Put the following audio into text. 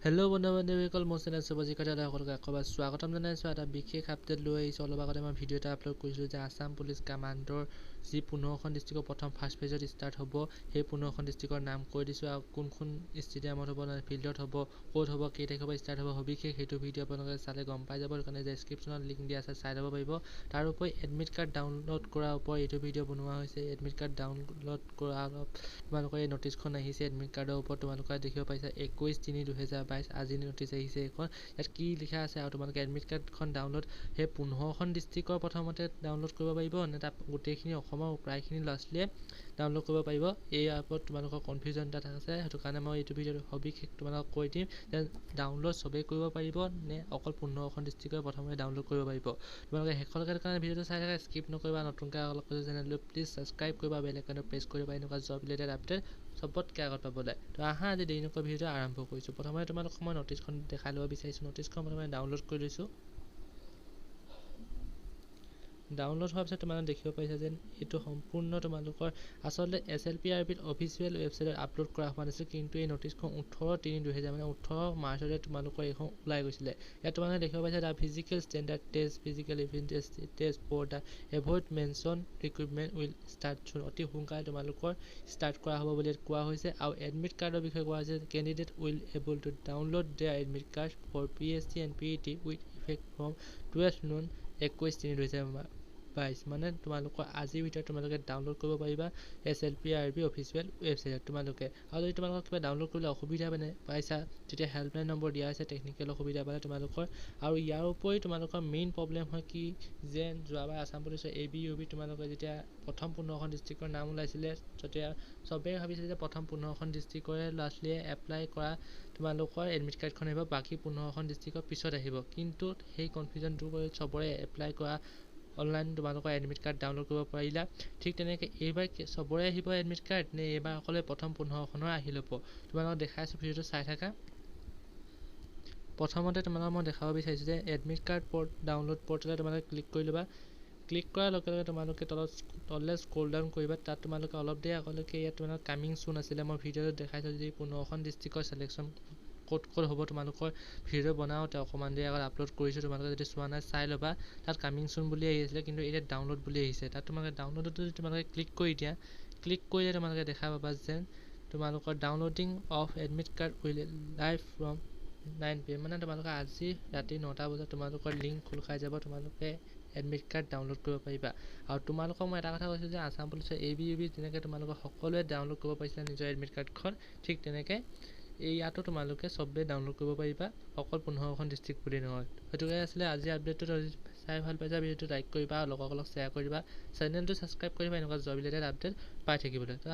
Hello' বন্ধু-বান্ধৱীসকল, মোৰ channel শুভজিকালৈ সকলোকে আকবাৰ স্বাগতম জনাইছোঁ। এটা বিশেষ আপডেট লৈ আহিছোঁ। অলপ আগতে মই ভিডিঅ' এটা আপলোড কৰিছিলোঁ যে আছাম পুলিচ কামাণ্ডৰ যি 15খন ডিষ্ট্ৰিক্টৰ প্ৰথম ফাৰ্ষ্ট ফেজত ষ্টাৰ্ট হ'ব, সেই 15খন ডিষ্ট্ৰিক্টৰ নাম কৈ দিছোঁ আৰু কোনখন ষ্টেডিয়ামত হ'ব, ফিল্ডত হ'ব, ক'ত হ'ব, কেই তাৰিখৰ পৰা ষ্টাৰ্ট হ'ব, সবিশেষ সেইটো ভিডিঅ' আপোনালোকে চালে গম পাই যাব। সেইকাৰণে ডেছক্ৰিপশ্যনত লিংক দিয়া আছে, চাই ল'ব পাৰিব। তাৰ উপৰি এডমিট কাৰ্ড ডাউনলোড কৰাৰ ওপৰত এইটো ভিডিঅ' বনোৱা হৈছে। এডমিট কাৰ্ড ডাউনলোড কৰা অলপ তোমালোকৰ এই নটিছখন আহিছে এডমিট কাৰ্ডৰ ওপৰত, তোমালোকে দেখিব পাইছা 21/3/2022 আজি নটিছ আহিছে। এইখন ইয়াত কি লিখা আছে আৰু তোমালোকে এডমিট কাৰ্ডখন ডাউনলোড সেই 15খন ডিষ্ট্ৰিক্টৰ প্ৰথমতে ডাউনলোড কৰিব পাৰিব নে তাত গোটেইখিনি অসমৰ প্ৰায়খিনি ল'ৰা ছোৱালীয়ে ডাউনলোড কৰিব পাৰিব, এই ওপৰত তোমালোকৰ কনফিউজন এটা আছে। সেইটো কাৰণে মই এইটো ভিডিঅ'ত সবিশেষ তোমালোকক কৈ দিম যে ডাউনলোড চবেই কৰিব পাৰিব নে অকল 15খন ডিষ্ট্ৰিক্টৰ প্ৰথমতে ডাউনলোড কৰিব পাৰিব। তোমালোকে শেষলৈকে কাৰণে ভিডিঅ'টো চাই থাকা, স্কিপ নকৰিবা। নতুনকৈ অলপ চেনেলটো প্লিজ ছাবস্ক্ৰাইব কৰিবা, বেল আইকনটো প্ৰেছ কৰিবা এনেকুৱা জব ৰিলেটেড আপডেট চবতকৈ আগত পাবলৈ। তো আহা আজি দেৰি নকৰি ভিডিঅ'টো আৰম্ভ কৰিছোঁ। প্ৰথমে তোমালোকক মই নটিছখন দেখাই ল'ব বিচাৰিছোঁ। নটিছখন প্ৰথমে ডাউনলোড কৰি লৈছোঁ। ডাউনলোড হোৱাৰ পিছত তোমালোকে দেখিব পাৰিছা যেন এইটো সম্পূৰ্ণ তোমালোকৰ আচলতে SLPRBত অফিচিয়েল ৱেবছাইটত আপলোড কৰা হোৱা নাছিল, কিন্তু এই নটিছখন 18/3/2000 মানে 18 মাৰ্চতে তোমালোকৰ এইখন ওলাই গৈছিলে। ইয়াত তোমালোকে দেখিব পাইছা the physical standard test physical event test for the above mention recruitment will start soon. অতি সোনকালে তোমালোকৰ ষ্টাৰ্ট কৰা হ'ব বুলি ইয়াত কোৱা হৈছে। আৰু এডমিট কাৰ্ডৰ বিষয়ে কোৱা হৈছে candidate will able to download their admit card for PST and PET with effect from 12 নোন 21/3/2022 মানে তোমালোকৰ আজিৰ ভিতৰত তোমালোকে ডাউনলোড কৰিব পাৰিবা SLPRB অফিচিয়েল ৱেবছাইটত তোমালোকে। আৰু যদি তোমালোকৰ কিবা ডাউনলোড কৰিলে অসুবিধা পাইছা, তেতিয়া হেল্পলাইন নম্বৰ দিয়া আছে টেকনিকেল অসুবিধা পালে তোমালোকৰ। আৰু ইয়াৰ উপৰি তোমালোকৰ মেইন প্ৰব্লেম হয় কি যে যোৱাবাৰ আছাম পুলিচৰ ABUB তোমালোকে যেতিয়া প্ৰথম 15খন ডিষ্ট্ৰিক্টৰ নাম ওলাইছিলে, তেতিয়া চবেই ভাবিছিলে যে প্ৰথম 15খন ডিষ্ট্ৰিক্টৰে ল'ৰা ছোৱালীয়ে এপ্লাই কৰা তোমালোকৰ এডমিট কাৰ্ডখন আহিব, বাকী 15খন ডিষ্ট্ৰিক্টৰ পিছত আহিব। কিন্তু সেই কনফিউজন দূৰ কৰি চবৰে এপ্লাই কৰা অনলাইন তোমালোকৰ এডমিট কাৰ্ড ডাউনলোড কৰিব পাৰিলা। ঠিক তেনেকৈ এইবাৰ চবৰে আহিব এডমিট কাৰ্ড নে এইবাৰ অকলে প্ৰথম 15খনৰ আহি ল'ব, তোমালোকক দেখাই আছোঁ, ভিডিঅ'টো চাই থাকা। প্ৰথমতে তোমালোকক মই দেখাব বিচাৰিছোঁ যে এডমিট কাৰ্ড ডাউনলোড পৰ্টেলত তোমালোকে ক্লিক কৰি ল'বা। ক্লিক কৰাৰ লগে লগে তোমালোকে তললৈ স্ক্ৰল ডাউন কৰিবা। তাত তোমালোকে অলপ দেৰি আগলৈকে ইয়াত তোমালোকৰ কামিং চুন আছিলে, মই ভিডিঅ'টো দেখাইছোঁ যে 15খন ডিষ্ট্ৰিক্টৰ চিলেকশ্যন ক'ত হ'ব তোমালোকৰ ভিডিঅ' বনাওঁতে অকণমান দেৰি আগত আপলোড কৰিছোঁ। তোমালোকে যদি চোৱা নাই চাই ল'বা। তাত কামিং চুন বুলি আহিছিলে, কিন্তু এতিয়া ডাউনলোড বুলি আহিছে। তাত তোমালোকে ডাউনলোডত যদি তোমালোকে ক্লিক কৰি দিয়া, ক্লিক কৰিলে তোমালোকে দেখা পাবা যেন তোমালোকৰ downloading of admit card will live from 9 PM মানে তোমালোকে আজি ৰাতি 9টা বজাত তোমালোকৰ লিংক খোল খাই যাব, তোমালোকে এডমিট কাৰ্ড ডাউনলোড কৰিব পাৰিবা। আৰু তোমালোকক মই এটা কথা কৈছোঁ যে আছাম পুলিচৰ ABUB যেনেকৈ তোমালোকৰ সকলোৱে ডাউনলোড কৰিব পাৰিছিলে নিজৰ এডমিট কাৰ্ডখন, ঠিক তেনেকৈ ইয়াতো তোমালোকে চবেই ডাউনলোড কৰিব পাৰিবা, অকল 15খন ডিষ্ট্ৰিক্ট বুলি নহয়। সেইটোকে আছিলে আজি আপডেটটো। চাই ভাল পাইছা ভিডিঅ'টো লাইক কৰিবা আৰু লগৰসকলক শ্বেয়াৰ কৰিবা, চেনেলটো ছাবস্ক্ৰাইব কৰিবা এনেকুৱা জব ৰিলেটেড আপডেট পাই থাকিবলৈ।